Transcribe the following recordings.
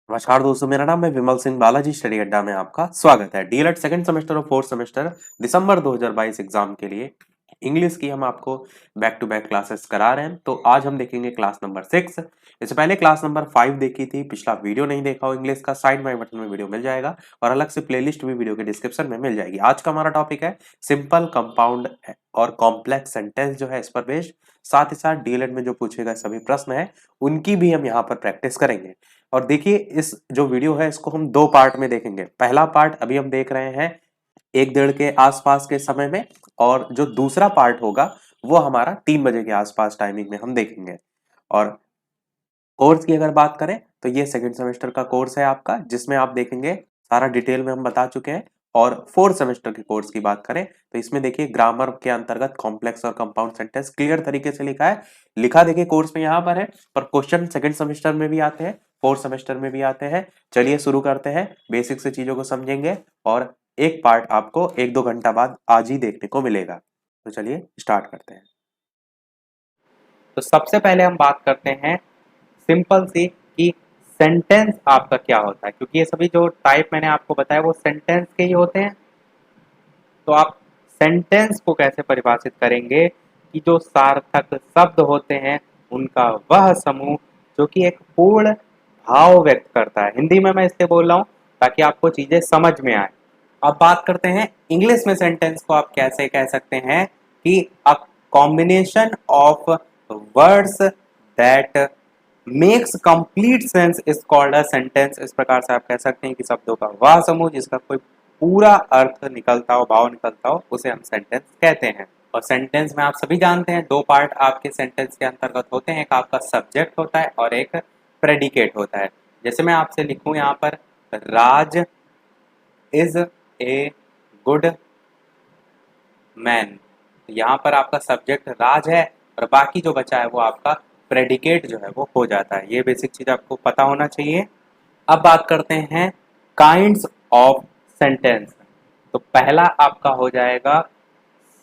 नमस्कार दोस्तों, मेरा नाम है विमल सिंह। बालाजी स्टडी अड्डा में आपका स्वागत है। डीएलएड सेकंड सेमेस्टर और फोर्थ सेमेस्टर दिसंबर 2022 एग्जाम के लिए इंग्लिश की हम आपको बैक टू बैक क्लासेस करा रहे हैं। तो आज हम देखेंगे क्लास नंबर 6। इससे पहले क्लास नंबर 5 देखी थी। पिछला वीडियो नहीं देखा हो इंग्लिश का, साइड में बटन में वीडियो मिल जाएगा और अलग से प्लेलिस्ट भी वीडियो के डिस्क्रिप्शन में मिल जाएगी। आज का हमारा टॉपिक है सिंपल, कंपाउंड और कॉम्प्लेक्स सेंटेंस जो है इस पर बेस्ड। साथ ही साथ डीएलएड में जो पूछे गए सभी प्रश्न है उनकी भी हम यहाँ पर प्रैक्टिस करेंगे। और देखिए, इस जो वीडियो है इसको हम दो पार्ट में देखेंगे। पहला पार्ट अभी हम देख रहे हैं 1 डेढ़ के आसपास के समय में, और जो दूसरा पार्ट होगा वो हमारा 3 बजे के आसपास टाइमिंग में हम देखेंगे। और कोर्स की अगर बात करें तो ये सेकंड सेमेस्टर का कोर्स है आपका, जिसमें आप देखेंगे सारा डिटेल में हम बता चुके हैं। और फोर्थ सेमेस्टर के कोर्स की बात करें तो इसमें देखिए ग्रामर के अंतर्गत कॉम्प्लेक्स और कंपाउंड सेंटेंस क्लियर तरीके से लिखा है। लिखा देखिए कोर्स में यहाँ पर है, पर क्वेश्चन सेकंड सेमेस्टर में भी आते हैं, फोर्थ सेमेस्टर में भी आते हैं। चलिए शुरू करते हैं, बेसिक से चीजों को समझेंगे और एक पार्ट आपको 1-2 घंटा बाद आज ही देखने को मिलेगा। तो चलिए स्टार्ट करते हैं। तो सबसे पहले हम बात करते हैं सिंपल सी कि सेंटेंस आपका क्या होता है, क्योंकि ये सभी जो टाइप मैंने आपको बताया वो सेंटेंस के ही होते हैं। तो आप सेंटेंस को कैसे परिभाषित करेंगे कि जो सार्थक शब्द होते हैं उनका वह समूह जो कि एक पूर्ण भाव व्यक्त करता है। हिंदी में मैं इसलिए बोल रहा हूँ ताकि आपको चीजें समझ में आए। अब बात करते हैं इंग्लिश में सेंटेंस को आप कैसे कह सकते हैं कि a combination of words that makes complete sense is called a sentence. इस प्रकार से आप कह सकते हैं कि शब्दों का वह समूह जिसका कोई पूरा अर्थ निकलता हो, भाव निकलता हो, उसे हम सेंटेंस कहते हैं। और सेंटेंस में आप सभी जानते हैं दो पार्ट आपके सेंटेंस के अंतर्गत होते हैं, एक आपका सब्जेक्ट होता है और एक प्रेडिकेट होता है। जैसे मैं आपसे लिखूं यहाँ पर राज इज ए गुड मैन, यहाँ पर आपका सब्जेक्ट राज है और बाकी जो बचा है वो आपका प्रेडिकेट जो है वो हो जाता है। ये बेसिक चीज आपको पता होना चाहिए। अब बात करते हैं काइंड्स ऑफ सेंटेंस। तो पहला आपका हो जाएगा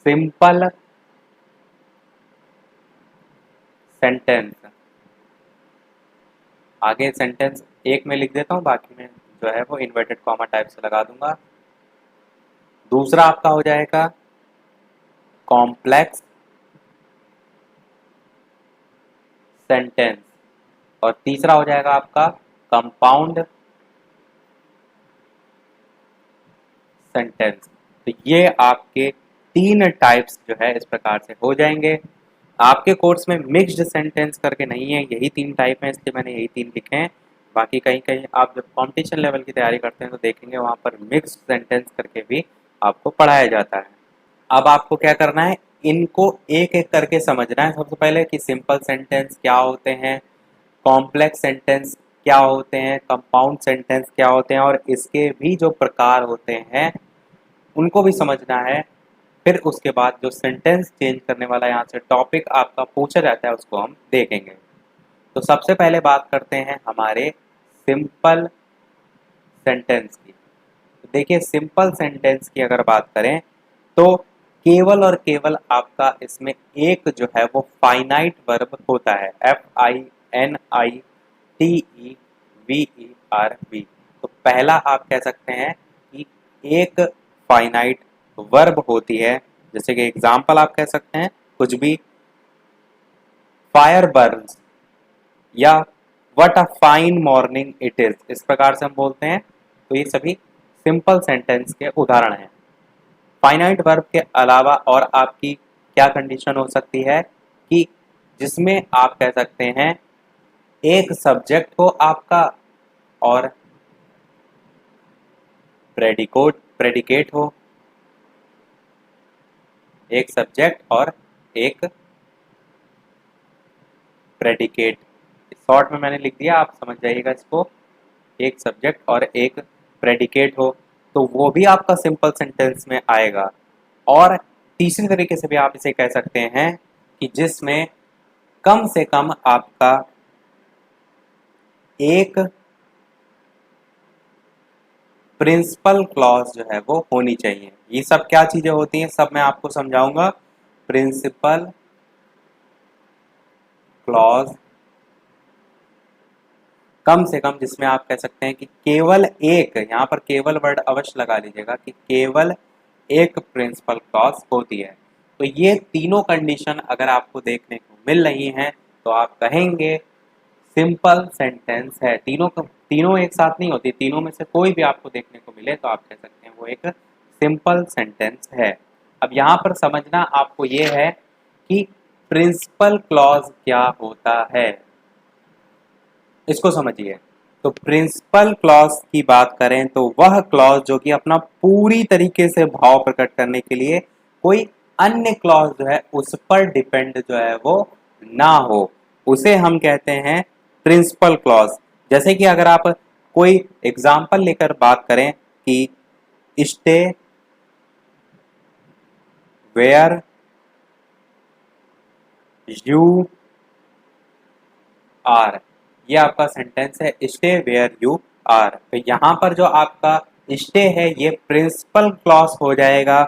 सिंपल सेंटेंस। आगे सेंटेंस एक में लिख देता हूँ, बाकी में जो है वो इन्वर्टेड कॉमा टाइप से लगा दूंगा। दूसरा आपका हो जाएगा कॉम्प्लेक्स सेंटेंस और तीसरा हो जाएगा आपका कंपाउंड सेंटेंस। तो ये आपके तीन टाइप्स जो है इस प्रकार से हो जाएंगे। आपके कोर्स में मिक्स्ड सेंटेंस करके नहीं है, यही तीन टाइप है, इसलिए मैंने यही तीन लिखे हैं। बाकी कहीं कहीं आप जब कॉम्पिटिशन लेवल की तैयारी करते हैं तो देखेंगे वहाँ पर मिक्स्ड सेंटेंस करके भी आपको पढ़ाया जाता है। अब आपको क्या करना है, इनको एक एक करके समझना है। सबसे पहले कि सिंपल सेंटेंस क्या होते हैं, कॉम्प्लेक्स सेंटेंस क्या होते हैं, कंपाउंड सेंटेंस क्या होते हैं और इसके भी जो प्रकार होते हैं उनको भी समझना है। फिर उसके बाद जो सेंटेंस चेंज करने वाला यहाँ से टॉपिक आपका पूछा जाता है उसको हम देखेंगे। तो सबसे पहले बात करते हैं हमारे सिंपल सेंटेंस की। तो देखिए सिंपल सेंटेंस की अगर बात करें तो केवल और केवल आपका इसमें एक जो है वो फाइनाइट वर्ब होता है, FINITEVERB। तो पहला आप कह सकते हैं कि एक फाइनाइट वर्ब होती है। जैसे कि एग्जाम्पल आप कह सकते हैं कुछ भी, फायर बर्न्स या what a fine morning it is, इस प्रकार से हम बोलते हैं। तो ये सभी सिंपल सेंटेंस के उदाहरण हैं। फाइनाइट वर्ब के अलावा और आपकी क्या कंडीशन हो सकती है कि जिसमें आप कह सकते हैं एक सब्जेक्ट हो आपका और प्रेडिकेट हो, एक सब्जेक्ट और एक प्रेडिकेट। शॉर्ट में मैंने लिख दिया, आप समझ जाइएगा इसको। एक सब्जेक्ट और एक प्रेडिकेट हो तो वो भी आपका सिंपल सेंटेंस में आएगा। और तीसरी तरीके से भी आप इसे कह सकते हैं कि जिसमें कम से कम आपका एक प्रिंसिपल क्लॉज जो है वो होनी चाहिए। ये सब क्या चीजें होती हैं सब मैं आपको समझाऊंगा। प्रिंसिपल क्लॉज कम से कम, जिसमें आप कह सकते हैं कि केवल एक, यहाँ पर केवल वर्ड अवश्य लगा लीजिएगा कि केवल एक प्रिंसिपल क्लॉज होती है। तो ये तीनों कंडीशन अगर आपको देखने को मिल रही हैं तो आप कहेंगे सिंपल सेंटेंस है। तीनों एक साथ नहीं होती, तीनों में से कोई भी आपको देखने को मिले तो आप कह सकते हैं वो एक सिंपल सेंटेंस है। अब यहाँ पर समझना आपको ये है कि प्रिंसिपल क्लॉज क्या होता है, इसको समझिए। तो प्रिंसिपल क्लॉज की बात करें तो वह क्लॉज जो कि अपना पूरी तरीके से भाव प्रकट करने के लिए कोई अन्य क्लॉज जो है उस पर डिपेंड जो है वो ना हो, उसे हम कहते हैं प्रिंसिपल क्लॉज। जैसे कि अगर आप कोई एग्जाम्पल लेकर बात करें कि स्टे वेयर यू आर, ये आपका सेंटेंस है स्टे वेयर यू आर। तो यहाँ पर जो आपका स्टे है ये प्रिंसिपल क्लॉज हो जाएगा।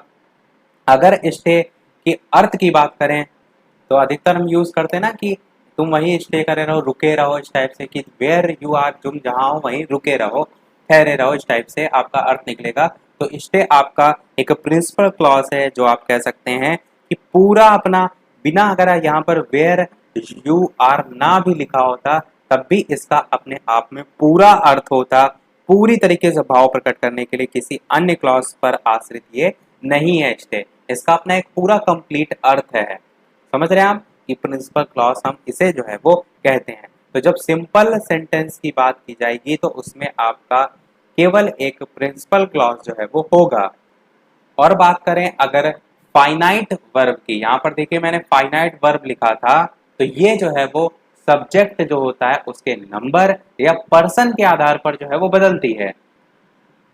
अगर स्टे की अर्थ की बात करें तो अधिकतर हम यूज करते हैं ना कि तुम वहीं स्टे करे रहो, रुके रहो, इस टाइप से, कि वेयर यू आर, तुम जहां हो वहीं रुके रहो, ठहरे रहो, इस टाइप से आपका अर्थ निकलेगा। तो स्टे आपका एक प्रिंसिपल क्लॉज है जो आप कह सकते हैं कि पूरा अपना, बिना अगर यहाँ पर वेयर यू आर ना भी लिखा होता तब भी इसका अपने आप में पूरा अर्थ होता। पूरी तरीके से भाव प्रकट करने के लिए किसी अन्य क्लॉज पर आश्रित ये नहीं है स्टे, इसका अपना एक पूरा कंप्लीट अर्थ है। समझ रहे हैं आप कि प्रिंसिपल क्लॉज हम इसे जो है वो कहते हैं। तो जब सिंपल सेंटेंस की बात की जाएगी तो उसमें आपका केवल एक प्रिंसिपल क्लॉज जो है वो होगा। और बात करें अगर फाइनाइट वर्ब की, यहाँ पर देखिए मैंने फाइनाइट वर्ब लिखा था, तो ये जो है वो सब्जेक्ट जो होता है उसके नंबर या पर्सन के आधार पर जो है वो बदलती है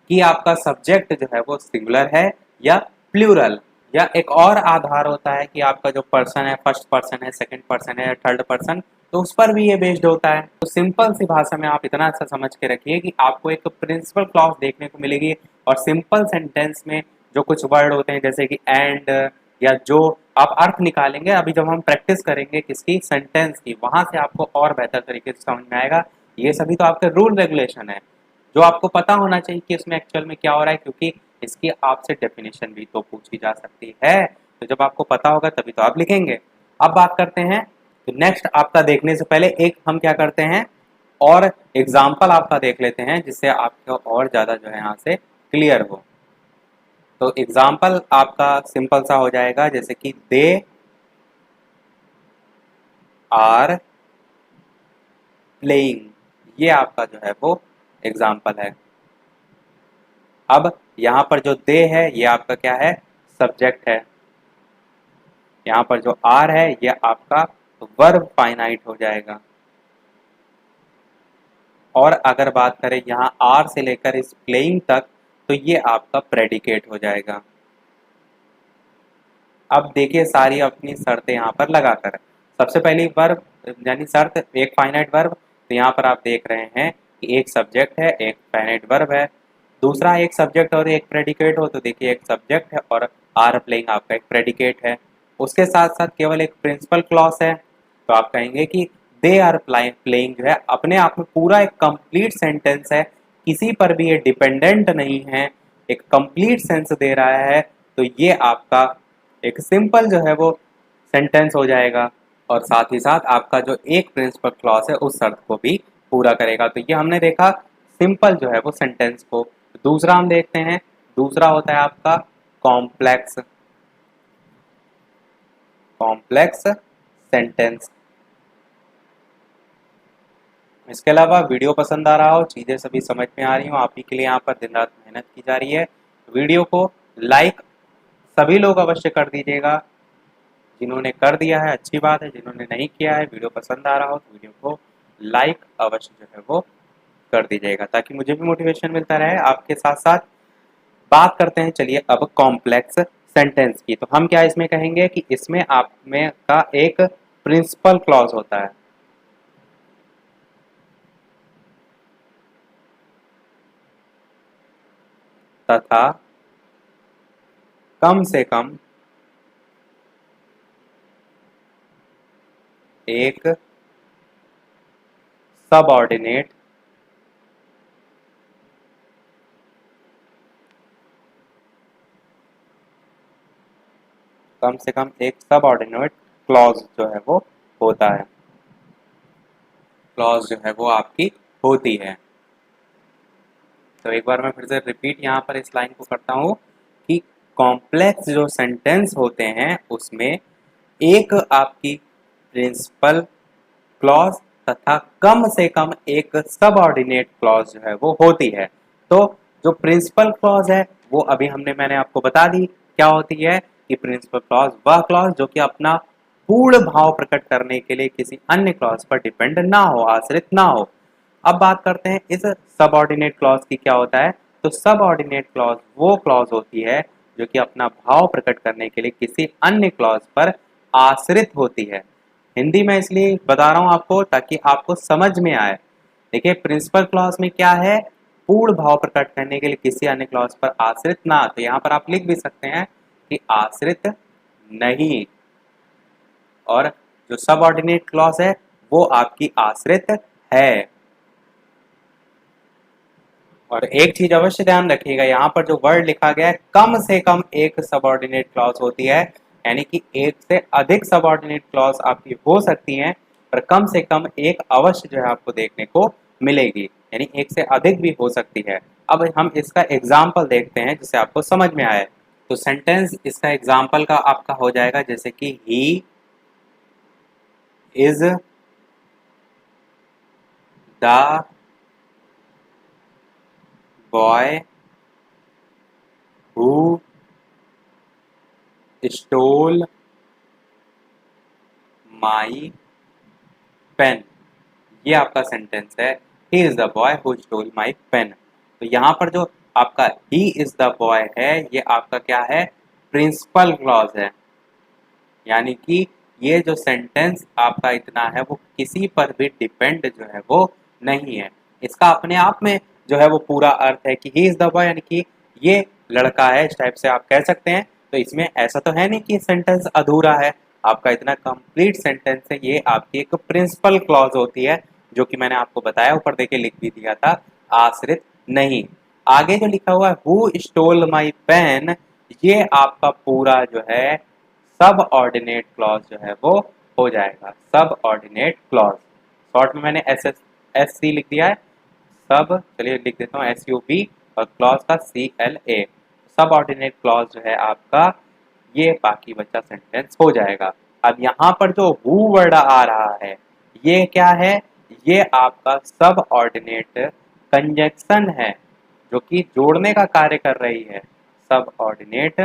कि आपका सब्जेक्ट जो है वो सिंगुलर है या प्लूरल, या एक और आधार होता है कि आपका जो पर्सन है फर्स्ट पर्सन है, सेकंड पर्सन है या थर्ड पर्सन, तो उस पर भी ये बेस्ड होता है। तो सिंपल सी भाषा में आप इतना सा समझ के रखिए कि आपको एक प्रिंसिपल क्लॉज देखने को मिलेगी और सिंपल सेंटेंस में जो कुछ वर्ड होते हैं जैसे कि एंड, या जो आप अर्थ निकालेंगे, अभी जब हम प्रैक्टिस करेंगे किसकी, सेंटेंस की, वहां से आपको और बेहतर तरीके से समझ में आएगा। ये सभी तो आपके रूल रेगुलेशन है जो आपको पता होना चाहिए कि इसमें एक्चुअल में क्या हो रहा है, क्योंकि इसकी आपसे डेफिनेशन भी तो पूछी जा सकती है। तो जब आपको पता होगा तभी तो आप लिखेंगे। अब बात करते हैं, तो नेक्स्ट आपका देखने से पहले एक हम क्या करते हैं और एग्जाम्पल आपका देख लेते हैं जिससे आपको और ज़्यादा जो है यहाँ से क्लियर हो। तो एग्जाम्पल आपका सिंपल सा हो जाएगा, जैसे कि दे आर प्लेइंग, ये आपका जो है वो एग्जाम्पल है। अब यहाँ पर जो दे है ये आपका क्या है, सब्जेक्ट है। यहाँ पर जो आर है ये आपका वर्ब फाइनाइट हो जाएगा। और अगर बात करें यहाँ आर से लेकर इस प्लेइंग तक तो ये आपका प्रेडिकेट हो जाएगा। अब देखिए सारी अपनी शर्तें यहाँ पर लगाकर, सबसे पहली वर्ब यानी शर्त एक फाइनाइट वर्ब, तो यहाँ पर आप देख रहे हैं कि एक सब्जेक्ट है एक फाइनाइट वर्ब है। दूसरा एक सब्जेक्ट और एक प्रेडिकेट हो, तो देखिए एक सब्जेक्ट है और आर प्लेइंग आपका एक प्रेडिकेट है। उसके साथ साथ केवल एक प्रिंसिपल क्लॉज है, तो आप कहेंगे कि दे आर प्लेइंग जो है अपने आप में पूरा एक कंप्लीट सेंटेंस है, किसी पर भी ये डिपेंडेंट नहीं है, एक कंप्लीट सेंस दे रहा है। तो ये आपका एक सिंपल जो है वो सेंटेंस हो जाएगा और साथ ही साथ आपका जो एक प्रिंसिपल क्लॉज है उस शर्त को भी पूरा करेगा। तो ये हमने देखा सिंपल जो है वो सेंटेंस को। दूसरा हम देखते हैं, दूसरा होता है आपका कॉम्प्लेक्स, कॉम्प्लेक्स सेंटेंस। इसके अलावा वीडियो पसंद आ रहा हो, चीज़ें सभी समझ में आ रही हो, आप ही के लिए यहाँ पर दिन रात मेहनत की जा रही है, वीडियो को लाइक सभी लोग अवश्य कर दीजिएगा। जिन्होंने कर दिया है अच्छी बात है, जिन्होंने नहीं किया है, वीडियो पसंद आ रहा हो तो वीडियो को लाइक अवश्य जो है वो कर दीजिएगा ताकि मुझे भी मोटिवेशन मिलता रहे आपके साथ साथ। बात करते हैं चलिए अब कॉम्प्लेक्स सेंटेंस की। तो हम क्या इसमें कहेंगे कि इसमें आप में का एक प्रिंसिपल क्लॉज होता है, तथा कम से कम एक सबऑर्डिनेट कम से कम एक सबऑर्डिनेट क्लॉज जो है वो होता है, क्लॉज जो है वो आपकी होती है। तो एक बार मैं फिर से रिपीट यहाँ पर इस लाइन को करता हूँ कि कॉम्प्लेक्स जो सेंटेंस होते हैं उसमें एक आपकी प्रिंसिपल क्लॉज तथा कम से कम एक सबऑर्डिनेट क्लॉज जो है वो होती है। तो जो प्रिंसिपल क्लॉज है वो अभी मैंने आपको बता दी क्या होती है कि प्रिंसिपल क्लॉज वह क्लॉज जो कि अपना पूर्ण भाव प्रकट करने के लिए किसी अन्य क्लॉज पर डिपेंड ना हो, आश्रित ना हो। अब बात करते हैं इस सबऑर्डिनेट क्लॉज की क्या होता है। तो सबऑर्डिनेट क्लॉज वो क्लॉज होती है जो कि अपना भाव प्रकट करने के लिए किसी अन्य क्लॉज पर आश्रित होती है। हिंदी में इसलिए बता रहा हूं आपको ताकि आपको समझ में आए। देखिए प्रिंसिपल क्लॉज में क्या है, पूर्ण भाव प्रकट करने के लिए किसी अन्य क्लॉज पर आश्रित ना, तो यहाँ पर आप लिख भी सकते हैं कि आश्रित नहीं। और जो सबऑर्डिनेट क्लॉज है वो आपकी आश्रित है। और एक चीज अवश्य ध्यान रखिएगा, यहाँ पर जो वर्ड लिखा गया है कम से कम एक सबऑर्डिनेट क्लॉज होती है, यानी कि एक से अधिक सबऑर्डिनेट क्लॉज आपकी हो सकती हैं, पर कम से कम एक अवश्य जो है आपको देखने को मिलेगी, यानी एक से अधिक भी हो सकती है। अब हम इसका एग्जाम्पल देखते हैं जिससे आपको समझ में आए। तो सेंटेंस इसका एग्जाम्पल का आपका हो जाएगा जैसे कि he is the boy who stole my pen. ये आपका सेंटेंस है, he is the boy who stole my pen. तो यहाँ पर जो आपका ही इज द बॉय है ये आपका क्या है, प्रिंसिपल क्लॉज है, यानी कि ये जो सेंटेंस आपका इतना है वो किसी पर भी डिपेंड जो है वो नहीं है। इसका अपने आप में जो है वो पूरा अर्थ है कि ही इज द बॉय, यानी कि ये लड़का है, इस टाइप से आप कह सकते हैं। तो इसमें ऐसा तो है नहीं कि सेंटेंस अधूरा है, आपका इतना कंप्लीट सेंटेंस है। ये आपकी एक प्रिंसिपल क्लॉज होती है जो कि मैंने आपको बताया, ऊपर देखे लिख भी दिया था, आश्रित नहीं। आगे जो लिखा हुआ है हु स्टोल माई पेन, ये आपका पूरा जो है सब ऑर्डिनेट क्लॉज जो है वो हो जाएगा, सब ऑर्डिनेट क्लॉज। शॉर्ट में मैंने एस सी लिख दिया है, सब, चलिए लिख देता हूँ एस यू बी, और क्लॉज का सी एल ए। सब ऑर्डिनेट क्लॉज जो है आपका ये बाकी बच्चा सेंटेंस हो जाएगा। अब यहाँ पर जो हु वर्ड आ रहा है ये क्या है, ये आपका सब ऑर्डिनेट कंजक्शन है जो कि जोड़ने का कार्य कर रही है। सब ऑर्डिनेट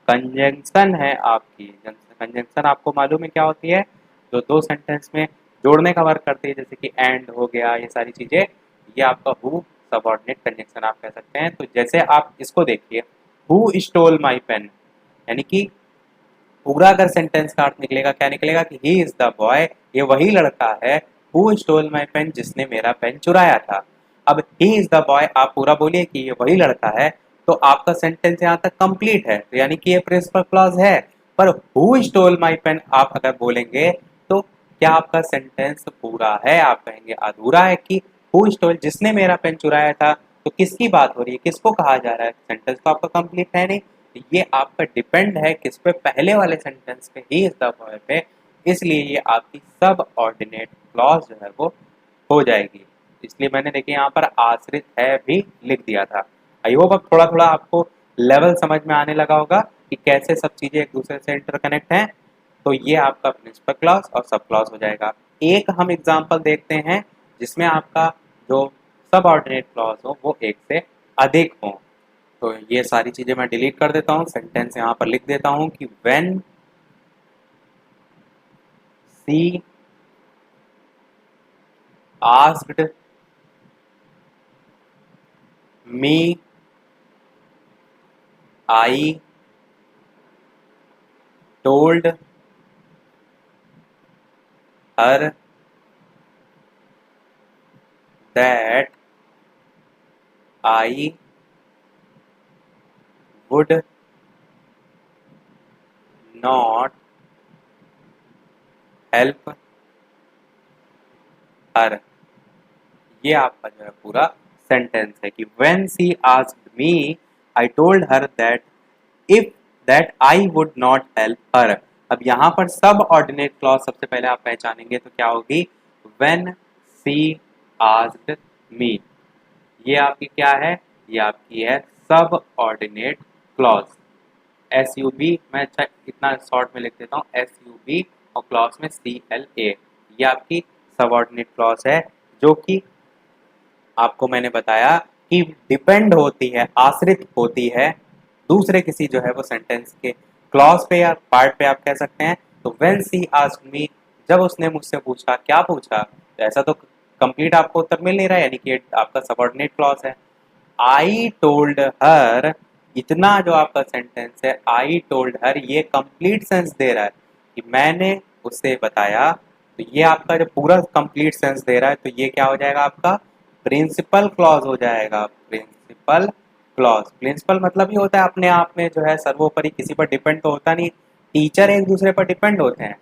कंजंक्शन है आपकी। कंजंक्शन आपको मालूम है क्या होती है, जो दो सेंटेंस में जोड़ने का वर्क करती है, जैसे कि एंड हो गया, ये सारी चीजें, ये आपका हु सबऑर्डिनेट कंजंक्शन आप कह सकते हैं। तो जैसे आप इसको देखिए, हु स्टोल माई पेन, यानी कि पूरा अगर सेंटेंस का अर्थ निकलेगा क्या निकलेगा कि ही इज द बॉय, ये वही लड़का है, हु स्टोल माई पेन, जिसने मेरा पेन चुराया था। अब ही इज द बॉय आप पूरा बोलिए कि ये वही लड़का है, तो आपका सेंटेंस यहाँ तक कंप्लीट है, तो यानी कि ये प्रिंसिपल क्लॉज है। पर हु स्टोल माई पेन आप अगर बोलेंगे तो क्या आपका सेंटेंस पूरा है, आप कहेंगे अधूरा है कि हु स्टोल, जिसने मेरा पेन चुराया था। तो किसकी बात हो रही है, किसको कहा जा रहा है, सेंटेंस तो आपका कंप्लीट है नहीं। तो ये आपका डिपेंड है किस पे, पहले वाले सेंटेंस पे, ही इज द बॉय पे, इसलिए ये आपकी सब ऑर्डिनेट क्लॉज जो है वो हो जाएगी। इसलिए मैंने देखिए यहाँ पर आश्रित है भी लिख दिया था। आई होप अब थोड़ा थोड़ा आपको लेवल समझ में आने लगा होगा कि कैसे सब चीजें एक दूसरे से इंटरकनेक्ट हैं। तो ये आपका प्रिंसिपल क्लॉज और सब क्लॉज हो जाएगा। एक हम एग्जाम्पल देखते हैं जिसमें आपका जो सब ऑर्डिनेट क्लॉज हो वो एक से अधिक हो। तो ये सारी चीजें मैं डिलीट कर देता हूँ, सेंटेंस यहाँ पर लिख देता हूँ कि when she asked me I told her that I would not help her. ये आपका जो है पूरा सेंटेंस है कि when she asked me I told her that if that I would not help her. अब यहाँ पर सब ऑर्डिनेट क्लॉज सबसे पहले आप पहचानेंगे तो क्या होगी, व्हेन शी आस्क्ड मी। ये आपकी क्या है, ये आपकी है subordinate clause. S U B, मैं अच्छा इतना शॉर्ट में लिख देता हूँ, एस यू बी और क्लॉज में सी एल ए, ये आपकी सबऑर्डिनेट क्लॉज है, जो कि आपको मैंने बताया कि डिपेंड होती है, आश्रित होती है दूसरे किसी जो है वो सेंटेंस के क्लॉज पे या पार्ट पे आप कह सकते हैं। तो व्हेन सी आस्क्ड मी, जब उसने मुझसे पूछा, क्या पूछा, तो ऐसा तो कंप्लीट आपको उत्तर मिल नहीं रहा है, यानी कि आपका सबऑर्डिनेट क्लॉज है। आई टोल्ड हर, इतना जो आपका सेंटेंस है आई टोल्ड हर, ये कंप्लीट सेंस दे रहा है कि मैंने उससे बताया। तो ये आपका जो पूरा कंप्लीट सेंस दे रहा है, तो ये क्या हो जाएगा आपका प्रिंसिपल क्लॉज हो जाएगा। प्रिंसिपल क्लॉज, प्रिंसिपल मतलब ये होता है अपने आप में जो है सर्वोपरि, किसी पर डिपेंड तो होता नहीं। टीचर एक दूसरे पर डिपेंड होते हैं,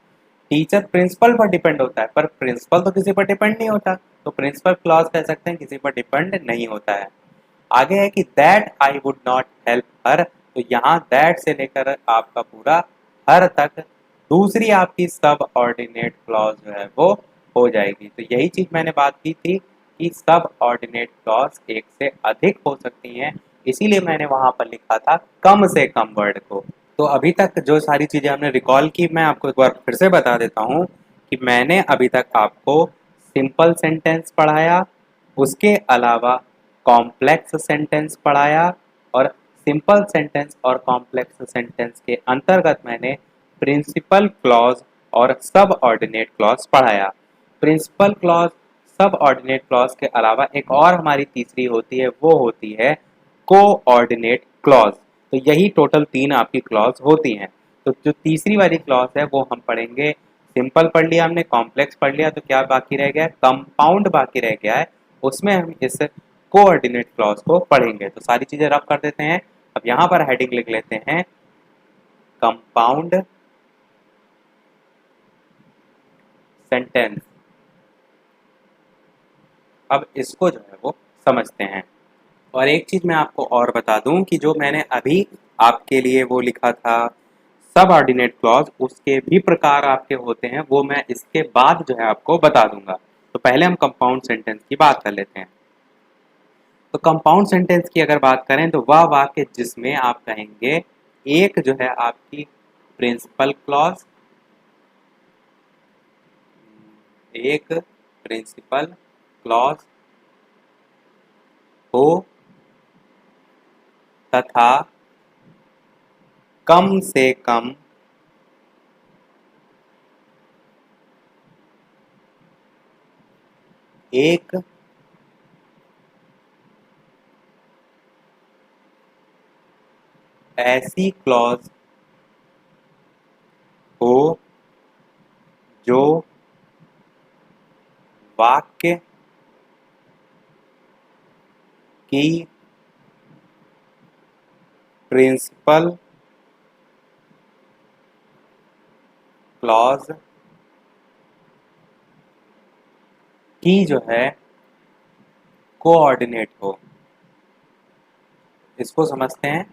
टीचर प्रिंसिपल पर डिपेंड होता है, पर प्रिंसिपल तो किसी पर डिपेंड नहीं होता। तो प्रिंसिपल क्लॉज कह सकते हैं किसी पर डिपेंड नहीं होता है। आगे है कि that I would not help हर, तो यहाँ दैट से लेकर आपका पूरा हर तक दूसरी आपकी सब ऑर्डिनेट क्लॉज जो है वो हो जाएगी। तो यही चीज मैंने बात की थी कि सब ऑर्डिनेट क्लॉज एक से अधिक हो सकती हैं, इसीलिए मैंने वहां पर लिखा था कम से कम वर्ड को। तो अभी तक जो सारी चीजें हमने रिकॉल की, मैं आपको एक बार फिर से बता देता हूँ कि मैंने अभी तक आपको सिंपल सेंटेंस पढ़ाया, उसके अलावा कॉम्प्लेक्स सेंटेंस पढ़ाया, और सिंपल सेंटेंस और कॉम्प्लेक्स सेंटेंस के अंतर्गत मैंने प्रिंसिपल क्लॉज और सब ऑर्डिनेट क्लॉज पढ़ाया। प्रिंसिपल क्लॉज, सब ऑर्डिनेट क्लॉज के अलावा एक और हमारी तीसरी होती है, वो होती है कोऑर्डिनेट क्लॉज। तो यही टोटल तीन आपकी क्लॉज होती हैं। तो जो तीसरी वाली क्लॉज है वो हम पढ़ेंगे, सिंपल पढ़ लिया हमने, कॉम्प्लेक्स पढ़ लिया, तो क्या बाकी रह गया है, कंपाउंड बाकी रह गया है। उसमें हम इस कोऑर्डिनेट क्लॉज को पढ़ेंगे। तो सारी चीजें रफ कर देते हैं। अब यहाँ पर हेडिंग लिख लेते हैं कंपाउंड सेंटेंस। अब इसको जो है वो समझते हैं। और एक चीज मैं आपको और बता दूं कि जो मैंने अभी आपके लिए वो लिखा था सब ऑर्डिनेट क्लॉज, उसके भी प्रकार आपके होते हैं, वो मैं इसके बाद जो है आपको बता दूंगा। तो पहले हम कंपाउंड सेंटेंस की बात कर लेते हैं। तो कंपाउंड सेंटेंस की अगर बात करें तो वह वाक्य जिसमें आप कहेंगे एक जो है आपकी प्रिंसिपल क्लॉज, एक प्रिंसिपल क्लॉज हो तथा कम से कम एक ऐसी क्लॉज हो जो वाक्य की प्रिंसिपल क्लॉज की जो है कोऑर्डिनेट हो। इसको समझते हैं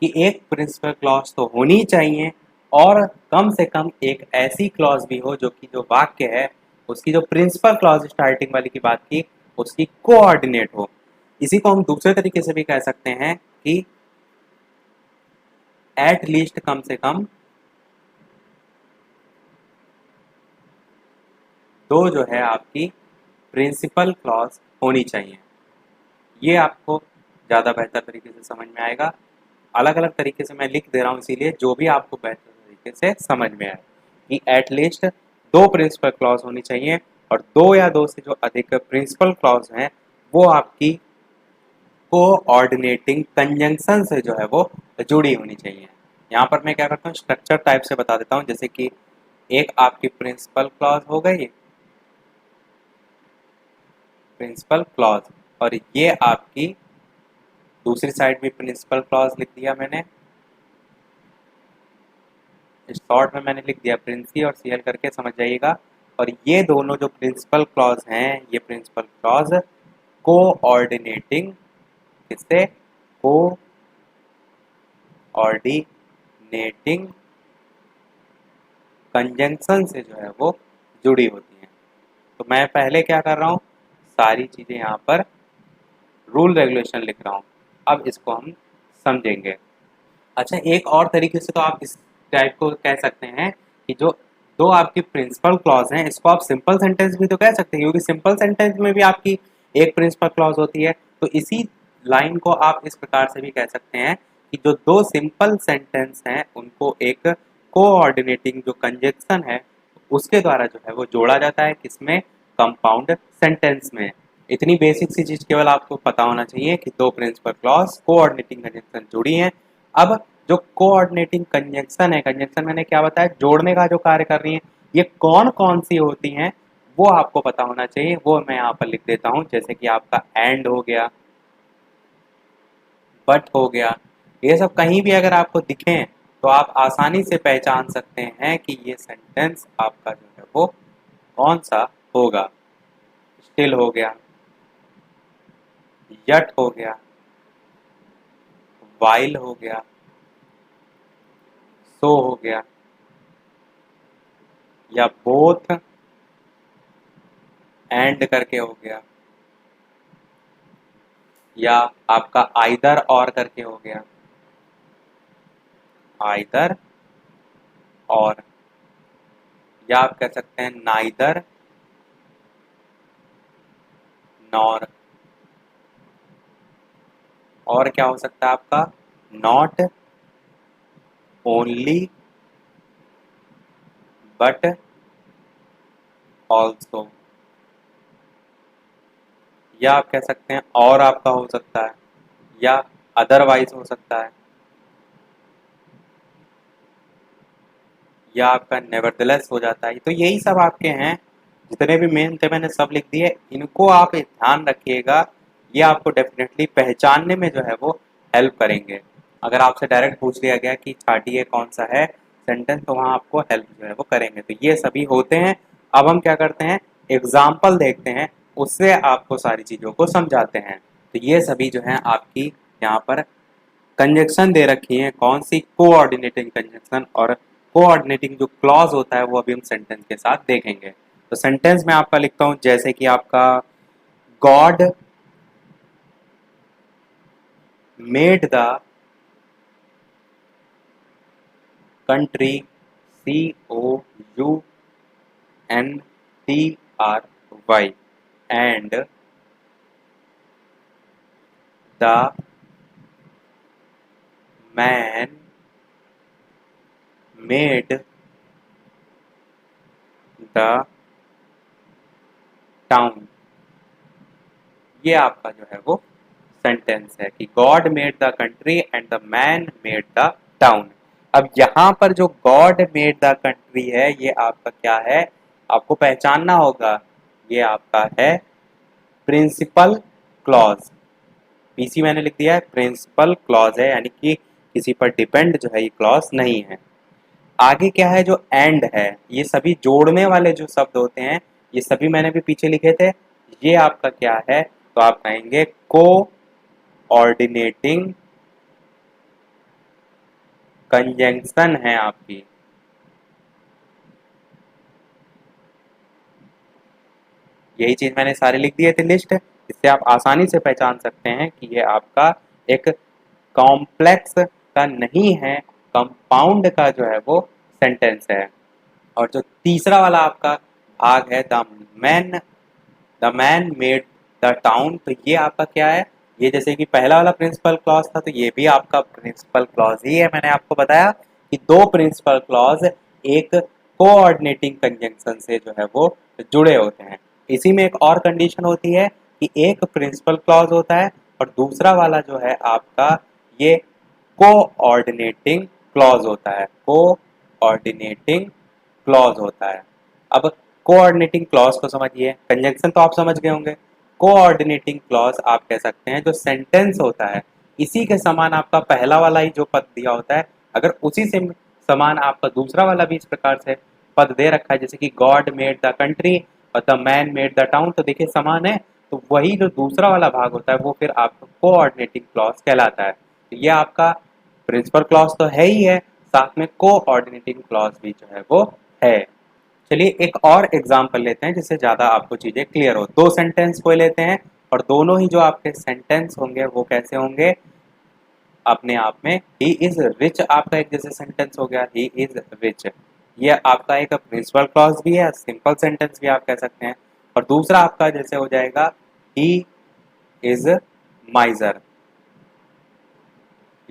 कि एक प्रिंसिपल क्लॉज तो होनी चाहिए, और कम से कम एक ऐसी क्लॉज भी हो जो कि जो वाक्य है उसकी जो प्रिंसिपल क्लॉज स्टार्टिंग वाली की बात की, उसकी कोऑर्डिनेट हो। इसी को हम दूसरे तरीके से भी कह सकते हैं कि एट लीस्ट, कम से कम दो जो है आपकी प्रिंसिपल क्लॉज होनी चाहिए। ये आपको ज़्यादा बेहतर तरीके से समझ में आएगा। अलग अलग तरीके से मैं लिख दे रहा हूँ, इसीलिए जो भी आपको बेहतर तरीके से समझ में आए कि एटलीस्ट दो प्रिंसिपल क्लॉज होनी चाहिए, और दो या दो से जो अधिक प्रिंसिपल क्लॉज हैं वो आपकी कोऑर्डिनेटिंग कंजंक्शन से जो है वो जुड़ी होनी चाहिए। यहाँ पर मैं क्या करता हूँ, स्ट्रक्चर टाइप से बता देता हूँ। जैसे कि एक आपकी प्रिंसिपल क्लॉज हो गई, प्रिंसिपल क्लॉज, और ये आपकी दूसरी साइड भी प्रिंसिपल क्लॉज लिख दिया मैंने, शॉर्ट में मैंने लिख दिया प्रिंसी और सीएल करके, समझ जाइएगा। और ये दोनों जो प्रिंसिपल क्लॉज हैं, ये प्रिंसिपल क्लॉज कोऑर्डिनेटिंग, किससे, कोऑर्डिनेटिंग कोऑर्डिनेटिंग कंजंक्शन से जो है वो जुड़ी होती हैं। तो मैं पहले क्या कर रहा हूँ, सारी चीज़ें यहाँ पर रूल रेगुलेशन लिख रहा हूँ। अब इसको हम समझेंगे। अच्छा, एक और तरीके से तो आप इस टाइप को कह सकते हैं कि जो दो आपकी प्रिंसिपल क्लॉज हैं, इसको आप सिंपल सेंटेंस भी तो कह सकते हैं, क्योंकि सिंपल सेंटेंस में भी आपकी एक प्रिंसिपल क्लॉज होती है। तो इसी लाइन को आप इस प्रकार से भी कह सकते हैं कि जो दो सिंपल सेंटेंस हैं उनको एक कोऑर्डिनेटिंग जो कंजक्शन है उसके द्वारा जो है वो जोड़ा जाता है, किसमें, कंपाउंड सेंटेंस में। इतनी बेसिक सी चीज केवल आपको पता होना चाहिए कि दो प्रिंसिपल क्लॉज कोऑर्डिनेटिंग कंजक्शन जुड़ी हैं। अब जो कोऑर्डिनेटिंग कंजक्शन है, कंजक्शन मैंने क्या बताया, जोड़ने का जो कार्य कर रही है, ये कौन कौन सी होती हैं वो आपको पता होना चाहिए। वो मैं यहाँ पर लिख देता हूँ, जैसे कि आपका एंड हो गया, बट हो गया। ये सब कहीं भी अगर आपको दिखें तो आप आसानी से पहचान सकते हैं कि ये सेंटेंस आपका जो है वो कौन सा होगा। स्टिल हो गया, यट हो गया, वाइल हो गया, सो हो गया, या बोथ एंड करके हो गया, या आपका आइदर और करके हो गया, आइदर और, या आप कह सकते हैं नाइदर नॉर, और क्या हो सकता है आपका, नॉट ओनली बट ऑल्सो, या आप कह सकते हैं और आपका हो सकता है, या अदरवाइज हो सकता है, या आपका नेवरदलेस हो जाता है। तो यही सब आपके हैं, जितने भी मेन थे मैंने सब लिख दिए। इनको आप ध्यान रखिएगा, ये आपको डेफिनेटली पहचानने में जो है वो हेल्प करेंगे। अगर आपसे डायरेक्ट पूछ लिया गया कि छाटिए कौन सा है सेंटेंस, तो वहाँ आपको हेल्प जो है वो करेंगे। तो ये सभी होते हैं। अब हम क्या करते हैं, एग्जाम्पल देखते हैं, उससे आपको सारी चीज़ों को समझाते हैं। तो ये सभी जो है आपकी यहाँ पर कंजक्शन दे रखी है, कौन सी, कोऑर्डिनेटिंग कंजक्शन, और कोऑर्डिनेटिंग जो क्लॉज होता है वो अभी हम सेंटेंस के साथ देखेंगे। तो सेंटेंस में आपका लिखता हूं, जैसे कि आपका God made the country, COUNTRY, and the man made the town. ये आपका जो है वो सेंटेंस है कि God made the country and the man made the town. अब यहाँ पर जो गॉड मेड द कंट्री है, ये आपका क्या है, आपको पहचानना होगा। ये आपका है प्रिंसिपल क्लॉज। पीसी मैंने लिख दिया है, प्रिंसिपल क्लॉज है, यानी कि किसी पर डिपेंड जो है ये क्लॉज नहीं है। आगे क्या है, जो एंड है, ये सभी जोड़ने वाले जो शब्द होते हैं, ये सभी मैंने भी पीछे लिखे थे। ये आपका क्या है, तो आप कहेंगे को ऑर्डिनेटिंग कंजंक्शन है आपकी। यही चीज मैंने सारे लिख दिए थे लिस्ट, इससे आप आसानी से पहचान सकते हैं कि ये आपका एक कॉम्प्लेक्स का नहीं है, कंपाउंड का जो है वो सेंटेंस है। और जो तीसरा वाला आपका भाग है, the man made the town, तो ये आपका क्या है, ये जैसे कि पहला वाला प्रिंसिपल क्लॉज था, तो ये भी आपका प्रिंसिपल क्लॉज ही है। मैंने आपको बताया कि दो प्रिंसिपल क्लॉज एक कोऑर्डिनेटिंग कंजंक्शन से जो है वो जुड़े होते हैं। इसी में एक और कंडीशन होती है कि एक प्रिंसिपल क्लॉज होता है और दूसरा वाला जो है आपका ये कोऑर्डिनेटिंग क्लॉज होता है, कोऑर्डिनेटिंग क्लॉज होता है। अब कोऑर्डिनेटिंग क्लॉज को समझिए, कंजंक्शन तो आप समझ गए होंगे। कोऑर्डिनेटिंग क्लॉज आप कह सकते हैं जो सेंटेंस होता है, इसी के समान आपका पहला वाला ही जो पद दिया होता है, अगर उसी से समान आपका दूसरा वाला भी इस प्रकार से पद दे रखा है, जैसे कि गॉड मेड द कंट्री और the man made the town, तो देखिए समान है, तो वही जो दूसरा वाला भाग होता है वो फिर आपका कोऑर्डिनेटिंग क्लॉज कहलाता है। तो ये आपका प्रिंसिपल क्लॉज तो है ही है, साथ में कोऑर्डिनेटिंग क्लॉज भी जो है वो है। चलिए एक और एग्जांपल लेते हैं जिससे ज्यादा आपको चीजें क्लियर हो। दो सेंटेंस को लेते हैं और दोनों ही जो आपके सेंटेंस होंगे वो कैसे होंगे अपने आप में। ही इज रिच आपका एक जैसे सेंटेंस हो गया, ही इज रिच, ये आपका एक प्रिंसिपल क्लॉज भी है, सिंपल सेंटेंस भी आप कह सकते हैं। और दूसरा आपका जैसे हो जाएगा ही इज माइजर।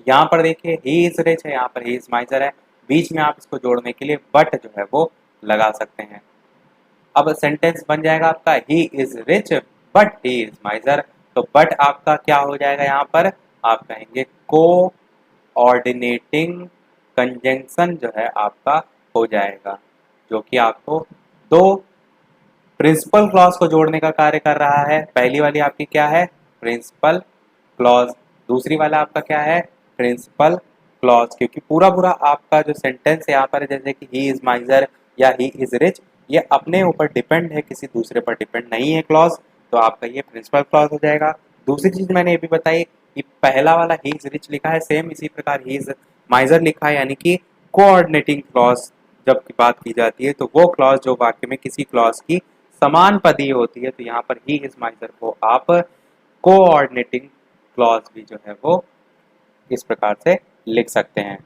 यहाँ पर देखिए ही इज रिच है, यहाँ पर ही इज माइजर है, बीच में आप इसको जोड़ने के लिए बट जो है वो लगा सकते हैं। अब सेंटेंस बन जाएगा आपका he is rich but he is माइजर। तो बट आपका क्या हो जाएगा, यहाँ पर आप कहेंगे को ऑर्डिनेटिंग कंजंक्शन जो है आपका हो जाएगा, जो कि आपको दो प्रिंसिपल क्लॉज को जोड़ने का कार्य कर रहा है। पहली वाली आपकी क्या है, प्रिंसिपल क्लॉज, दूसरी वाला आपका क्या है, प्रिंसिपल क्लॉज। क्योंकि पूरा पूरा आपका जो सेंटेंस है यहाँ पर जैसे कि ही इज माइजर या ही इज रिच, ये अपने ऊपर डिपेंड है, किसी दूसरे पर डिपेंड नहीं है क्लॉज, तो आपका ये प्रिंसिपल क्लॉज हो जाएगा। दूसरी चीज मैंने ये भी बताई कि पहला वाला ही इज रिच लिखा है, सेम इसी प्रकार ही इज माइजर लिखा है, यानी कि कोऑर्डिनेटिंग क्लॉज जब की बात की जाती है तो वो क्लॉज जो वाक्य में किसी क्लॉज की समान पदी होती है, तो यहाँ पर ही इज माइजर को आप कोऑर्डिनेटिंग क्लॉज भी जो है वो इस प्रकार से लिख सकते हैं।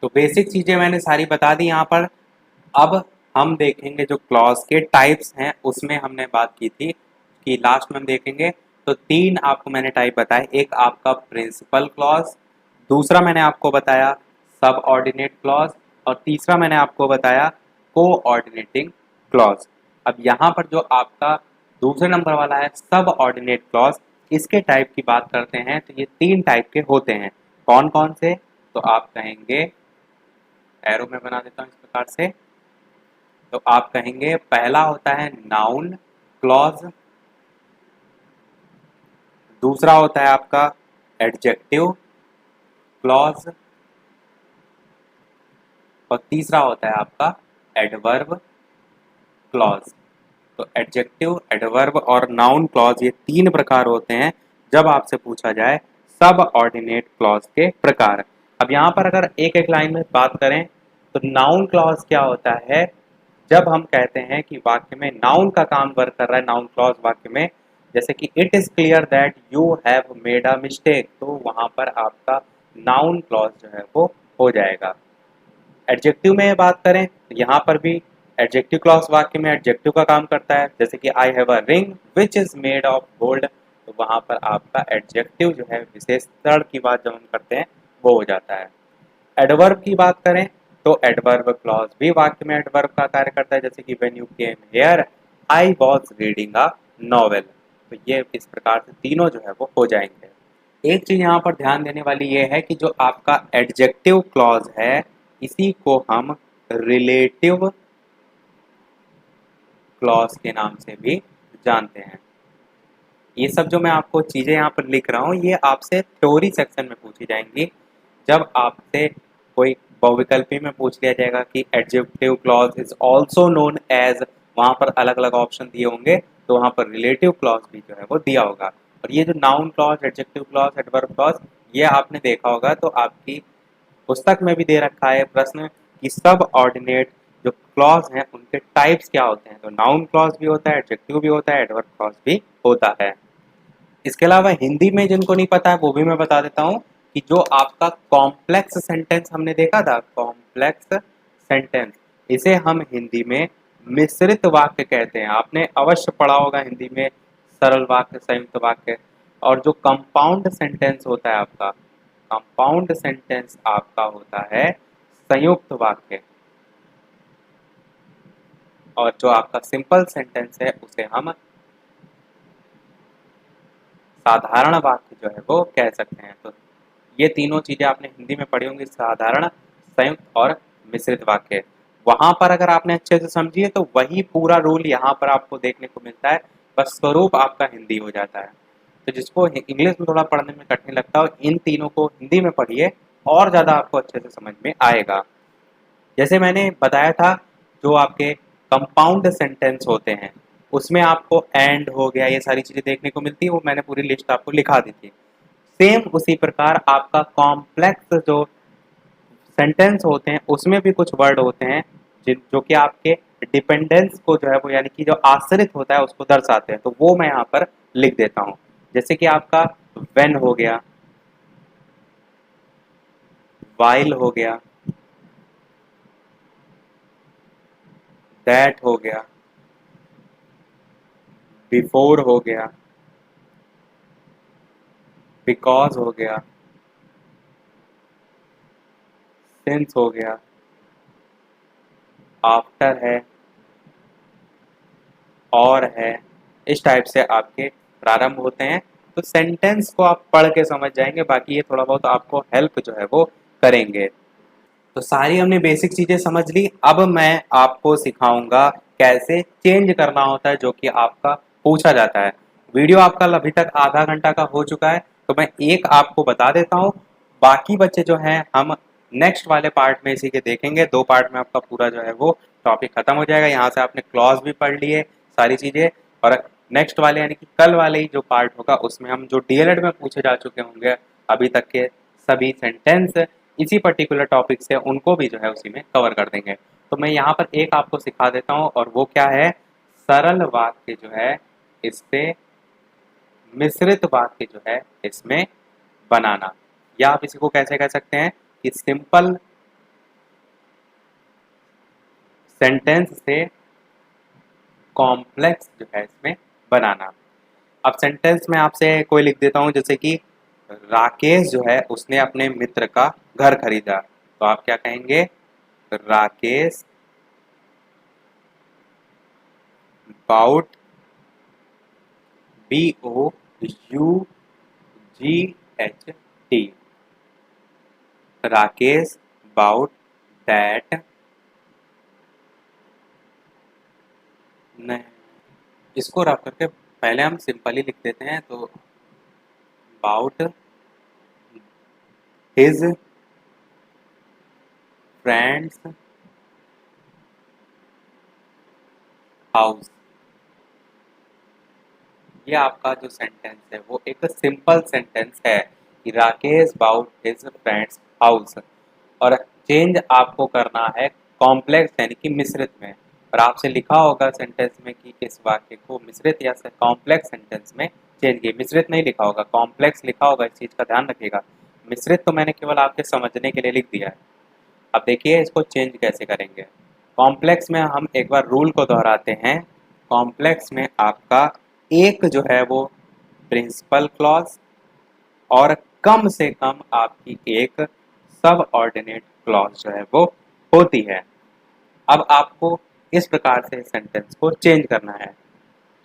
तो बेसिक चीजें मैंने सारी बता दी यहाँ पर। अब हम देखेंगे जो क्लॉज के टाइप्स हैं, उसमें हमने बात की थी कि लास्ट में हम देखेंगे तो तीन आपको मैंने टाइप बताए। एक आपका प्रिंसिपल क्लॉज, दूसरा मैंने आपको बताया सब ऑर्डिनेट क्लॉज, और तीसरा मैंने आपको बताया कोऑर्डिनेटिंग क्लॉज। अब यहाँ पर जो आपका दूसरे नंबर वाला है सब ऑर्डिनेट क्लॉज, इसके टाइप की बात करते हैं तो ये तीन टाइप के होते हैं। कौन कौन से, तो आप कहेंगे, एरो में बना देता हूँ इस प्रकार से, तो आप कहेंगे पहला होता है नाउन क्लॉज, दूसरा होता है आपका एडजेक्टिव क्लॉज, और तीसरा होता है आपका एडवर्ब क्लॉज। तो एडजेक्टिव, एडवर्ब और नाउन क्लॉज ये तीन प्रकार होते हैं जब आपसे पूछा जाए सब ऑर्डिनेट क्लॉज के प्रकार। अब यहाँ पर अगर एक एक लाइन में बात करें तो नाउन क्लॉज क्या होता है, जब हम कहते हैं कि वाक्य में नाउन का काम वर्क कर रहा है, नाउन क्लॉज वाक्य में, जैसे कि it is clear that you have made a mistake, तो वहां पर आपका नाउन क्लॉज जो है वो हो जाएगा। एडजेक्टिव में बात करें तो यहाँ पर भी एडजेक्टिव क्लॉज वाक्य में एडजेक्टिव का काम करता है, जैसे कि I have a ring which is made of gold, तो वहां पर आपका एडजेक्टिव जो है विशेषण की बात जब हम करते हैं वो हो जाता है। एडवर्ब की बात करें तो एडवर्ब क्लॉज भी वाक्य में एडवर्ब का कार्य करता है, जैसे कि when you came here I was reading a novel, तो ये इस प्रकार से तीनों जो है वो हो जाएंगे। एक चीज यहाँ पर ध्यान देने वाली ये है कि जो आपका एडजेक्टिव क्लॉज है इसी को हम रिलेटिव क्लॉज के नाम से भी जानते हैं। ये सब जो मैं आपको चीजें यहाँ पर लिख रहा हूँ ये आपसे थ्योरी सेक्शन में पूछी जाएंगी। जब आपसे कोई बहुविकल्पी में पूछ लिया जाएगा कि adjective clause is also known as, वहां पर अलग अलग ऑप्शन दिए होंगे, तो वहां पर रिलेटिव क्लॉज भी जो है वो दिया होगा। और ये जो noun clause, adjective clause, adverb clause, ये आपने देखा होगा तो आपकी पुस्तक में भी दे रखा है प्रश्न कि सब ऑर्डिनेट जो क्लॉज हैं उनके टाइप्स क्या होते हैं, तो नाउन क्लॉज भी होता है, एडजेक्टिव भी होता है, एडवर्ब क्लॉज भी होता है। इसके अलावा हिंदी में जिनको नहीं पता है वो भी मैं बता देता हूँ कि जो आपका कॉम्प्लेक्स सेंटेंस हमने देखा था, कॉम्प्लेक्स सेंटेंस, इसे हम हिंदी में मिश्रित वाक्य कहते हैं। आपने अवश्य पढ़ा होगा हिंदी में सरल वाक्य, संयुक्त वाक्य। और जो कंपाउंड सेंटेंस होता है आपका, कंपाउंड सेंटेंस आपका होता है संयुक्त वाक्य, और जो आपका सिंपल सेंटेंस है उसे हम साधारण वाक्य जो है वो कह सकते हैं। तो ये तीनों चीजें आपने हिंदी में पढ़ी होंगी, साधारण, संयुक्त और मिश्रित वाक्य। वहां पर अगर आपने अच्छे से समझी है तो वही पूरा रूल यहाँ पर आपको देखने को मिलता है, बस स्वरूप आपका हिंदी हो जाता है। तो जिसको इंग्लिश में थोड़ा पढ़ने में कठिन लगता हो, इन तीनों को हिंदी में पढ़िए और ज्यादा आपको अच्छे से समझ में आएगा। जैसे मैंने बताया था जो आपके कंपाउंड सेंटेंस होते हैं उसमें आपको एंड हो गया, ये सारी चीजें देखने को मिलती है, वो मैंने पूरी लिस्ट आपको लिखा दी थी। सेम उसी प्रकार आपका कॉम्प्लेक्स जो सेंटेंस होते हैं उसमें भी कुछ वर्ड होते हैं जो कि आपके डिपेंडेंस को जो है वो यानी कि जो आश्रित होता है उसको दर्शाते हैं, तो वो मैं यहाँ पर लिख देता हूँ। जैसे कि आपका व्हेन हो गया, वाइल हो गया, दैट हो गया, बिफोर हो गया, बिकॉज हो गया, सिंस हो गया, आफ्टर है, और है, इस टाइप से आपके प्रारंभ होते हैं। तो सेंटेंस को आप पढ़ के समझ जाएंगे, बाकी ये थोड़ा बहुत आपको हेल्प जो है वो करेंगे। तो सारी हमने बेसिक चीजें समझ ली। अब मैं आपको सिखाऊंगा कैसे चेंज करना होता है जो कि आपका पूछा जाता है। वीडियो आपका अभी तक आधा घंटा का हो चुका है, तो मैं एक आपको बता देता हूँ, बाकी बच्चे जो हैं हम नेक्स्ट वाले पार्ट में इसी के देखेंगे। 2 पार्ट में आपका पूरा जो है वो टॉपिक खत्म हो जाएगा। यहाँ से आपने क्लॉज भी पढ़ लिए सारी चीजें, और नेक्स्ट वाले यानी कि कल वाले ही जो पार्ट होगा उसमें हम जो डीएलएड में पूछे जा चुके होंगे अभी तक के सभी सेंटेंस इसी पर्टिकुलर टॉपिक से, उनको भी जो है उसी में कवर कर देंगे। तो मैं यहाँ पर एक आपको सिखा देता हूँ, और वो क्या है, सरल वाक्य जो है इससे मिश्रित वाक्य जो है इसमें बनाना, या आप इसी को कैसे कह सकते हैं कि सिंपल सेंटेंस से कॉम्प्लेक्स जो है इसमें बनाना। अब सेंटेंस में आपसे कोई लिख देता हूं, जैसे कि राकेश जो है उसने अपने मित्र का घर खरीदा, तो आप क्या कहेंगे, Rakesh bought, BOUGHT, Rakesh bought that, नहीं इसको रख करके पहले हम सिंपली लिख देते हैं, तो बाउट हिज फ्रेंड्स हाउस। ये आपका जो सेंटेंस है वो एक सिंपल सेंटेंस है कि Rakesh bought his friend's house, और चेंज आपको करना है कॉम्प्लेक्स यानी कि मिश्रित में। और आपसे लिखा होगा सेंटेंस में कि इस वाक्य को मिश्रित या कॉम्प्लेक्स सेंटेंस में चेंज किए। मिश्रित नहीं लिखा होगा, कॉम्प्लेक्स लिखा होगा, इस चीज़ का ध्यान रखिएगा। मिश्रित तो मैंने केवल आपके समझने के लिए लिख दिया है। अब देखिए इसको चेंज कैसे करेंगे। कॉम्प्लेक्स में हम एक बार रूल को दोहराते हैं। कॉम्प्लेक्स में आपका एक जो है वो प्रिंसिपल क्लॉज और कम से कम आपकी एक सब ऑर्डिनेट क्लॉज जो है वो होती है। अब आपको इस प्रकार से सेंटेंस को चेंज करना है।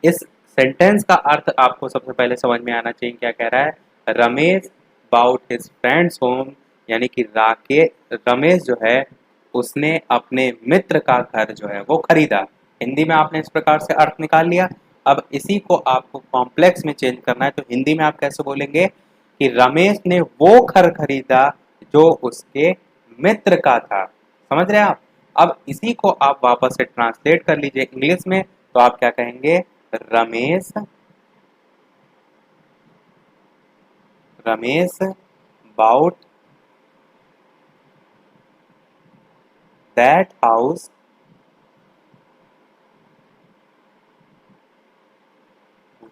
इस सेंटेंस का अर्थ आपको सबसे पहले समझ में आना चाहिए। क्या कह रहा है, Ramesh bought his friend's home, यानी कि रमेश जो है उसने अपने मित्र का घर जो है वो खरीदा। हिंदी में आपने इस प्रकार से अर्थ निकाल लिया। अब इसी को आपको कॉम्प्लेक्स में चेंज करना है, तो हिंदी में आप कैसे बोलेंगे कि रमेश ने वो घर खरीदा जो उसके मित्र का था। समझ रहे हैं आप। अब इसी को आप वापस से ट्रांसलेट कर लीजिए इंग्लिश में, तो आप क्या कहेंगे, Ramesh bought that house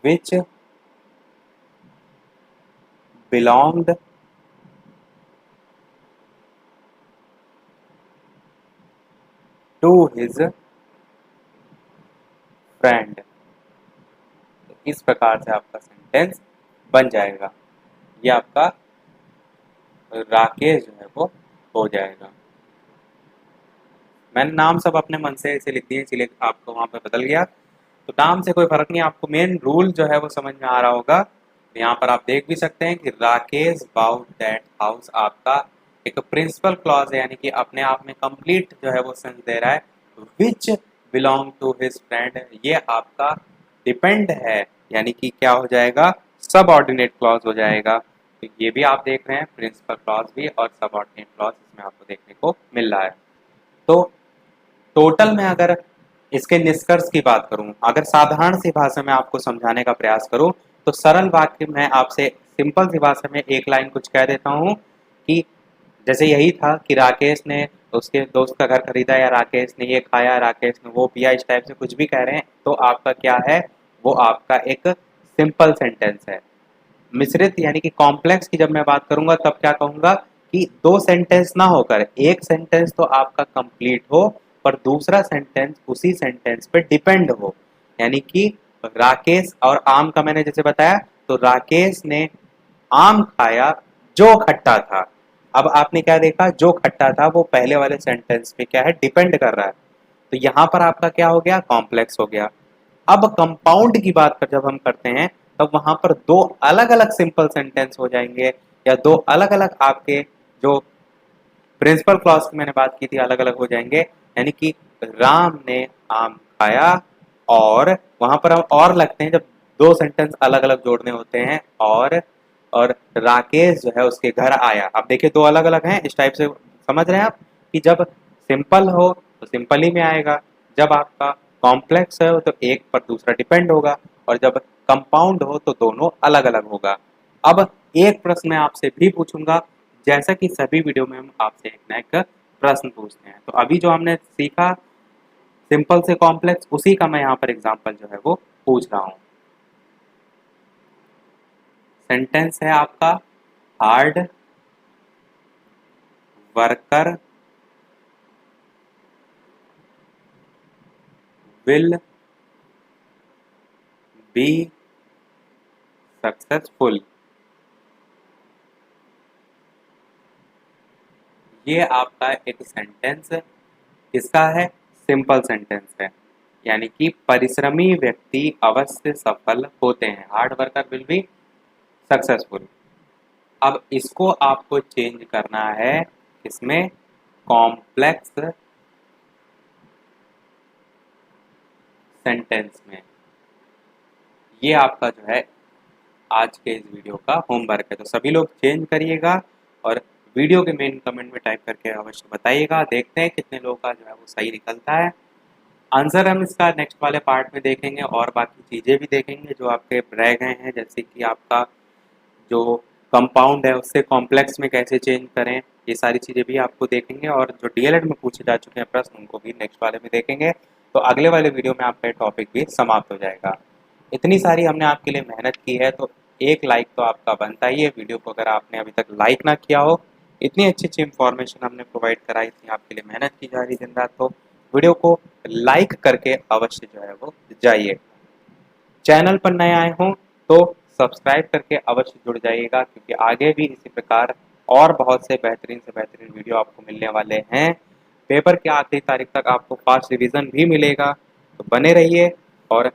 which belonged to his friend. तो इस प्रकार से आपका सेंटेंस बन जाएगा। ये आपका राकेश जो है वो हो जाएगा। मैंने नाम सब अपने मन से ऐसे लिख दिए, इसलिए आपको वहां पे बदल गया। तो नाम से कोई फर्क नहीं, आपको मेन रूल जो है वो समझ में आ रहा होगा। यहाँ पर आप देख भी सकते हैं कि राकेश बाउट दैट हाउस आपका एक प्रिंसिपल क्लॉज है, यानी कि अपने आप में कंप्लीट जो है वो सेंस दे रहा है। Which belong to his friend, ये आपका डिपेंड है, यानी कि क्या हो जाएगा, सब ऑर्डिनेट क्लॉज हो जाएगा। तो ये भी आप देख रहे हैं, प्रिंसिपल क्लॉज भी और सब ऑर्डिनेट क्लॉज इसमें आपको देखने को मिल रहा है। तो टोटल में अगर इसके निष्कर्ष की बात करूं, अगर साधारण सी भाषा में आपको समझाने का प्रयास करूं, तो सरल वाक्य में आपसे सिंपल सी भाषा में एक लाइन कुछ कह देता हूं कि जैसे यही था कि राकेश ने उसके दोस्त का घर खरीदा, या राकेश ने ये खाया, राकेश ने वो पिया, इस टाइप से कुछ भी कह रहे हैं तो आपका क्या है, वो आपका एक सिंपल सेंटेंस है। मिश्रित यानी कि कॉम्प्लेक्स की जब मैं बात करूंगा तब क्या कहूंगा कि दो सेंटेंस ना होकर एक सेंटेंस तो आपका कंप्लीट हो, पर दूसरा सेंटेंस उसी सेंटेंस पे डिपेंड हो। यानी कि राकेश और आम का मैंने जैसे बताया, तो राकेश ने आम खाया जो खट्टा था। अब आपने क्या देखा, जो खट्टा था वो पहले वाले सेंटेंस पे क्या है, डिपेंड कर रहा है। तो यहां पर आपका क्या हो गया, कॉम्प्लेक्स हो गया। अब कंपाउंड की बात पर जब हम करते हैं तब वहां पर दो अलग अलग सिंपल सेंटेंस हो जाएंगे, या दो अलग अलग आपके जो प्रिंसिपल क्लॉज की मैंने बात की थी अलग अलग हो जाएंगे। यानी कि राम ने आम खाया, और वहां पर हम और लगते हैं जब दो सेंटेंस अलग अलग जोड़ने होते हैं, और राकेश जो है उसके घर आया। अब देखिए दो अलग अलग हैं, इस टाइप से समझ रहे हैं आप कि जब सिंपल हो तो सिंपल ही में आएगा, जब आपका कॉम्प्लेक्स है तो एक पर दूसरा डिपेंड होगा, और जब कंपाउंड हो तो दोनों अलग अलग होगा। अब एक प्रश्न मैं आपसे भी पूछूंगा, जैसा कि सभी वीडियो में हम आपसे एक ना एक प्रश्न पूछते हैं, तो अभी जो हमने सीखा सिंपल से कॉम्प्लेक्स, उसी का मैं यहाँ पर एग्जांपल जो है वो पूछ रहा हूँ। सेंटेंस है आपका, hard worker will be successful. ये आपका एक सेंटेंस किसका है, सिंपल सेंटेंस है। यानी कि परिश्रमी व्यक्ति अवश्य सफल होते हैं, hard worker will be successful. अब इसको आपको चेंज करना है इसमें, कॉम्प्लेक्स सेंटेंस में। ये आपका जो है आज के इस वीडियो का होमवर्क है, तो सभी लोग चेंज करिएगा और वीडियो के मेन कमेंट में टाइप करके अवश्य बताइएगा। देखते हैं कितने लोगों का जो है वो सही निकलता है। आंसर हम इसका नेक्स्ट वाले पार्ट में देखेंगे, और बाकी चीज़ें भी देखेंगे जो आपके रह गए हैं, जैसे कि आपका जो कंपाउंड है उससे कॉम्प्लेक्स में कैसे चेंज करें, ये सारी चीज़ें भी आपको देखेंगे। और जो डीएलएड में पूछे जा चुके हैं प्रश्न उनको भी नेक्स्ट वाले में देखेंगे। तो अगले वाले वीडियो में आपका टॉपिक भी समाप्त हो जाएगा। इतनी सारी हमने आपके लिए मेहनत की है, तो एक लाइक तो आपका बनता ही है वीडियो को, अगर आपने अभी तक लाइक ना किया हो। इतनी अच्छी अच्छी इंफॉर्मेशन हमने प्रोवाइड कराई थी आपके लिए, मेहनत की जा रही दिन रात, तो वीडियो को लाइक करके अवश्य जो है वो जाइए। चैनल पर नए आए हों तो सब्सक्राइब करके अवश्य जुड़ जाइएगा, क्योंकि आगे भी इसी प्रकार और बहुत से बेहतरीन वीडियो आपको मिलने वाले हैं। पेपर के आखिरी तारीख तक आपको फास्ट रिवीजन भी मिलेगा, तो बने रहिए। और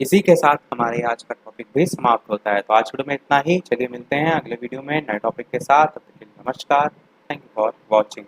इसी के साथ हमारे आज का टॉपिक भी समाप्त होता है। तो आज वीडियो में इतना ही, चलिए मिलते हैं अगले वीडियो में नए टॉपिक के साथ। तब तक के लिए नमस्कार, थैंक यू फॉर वॉचिंग।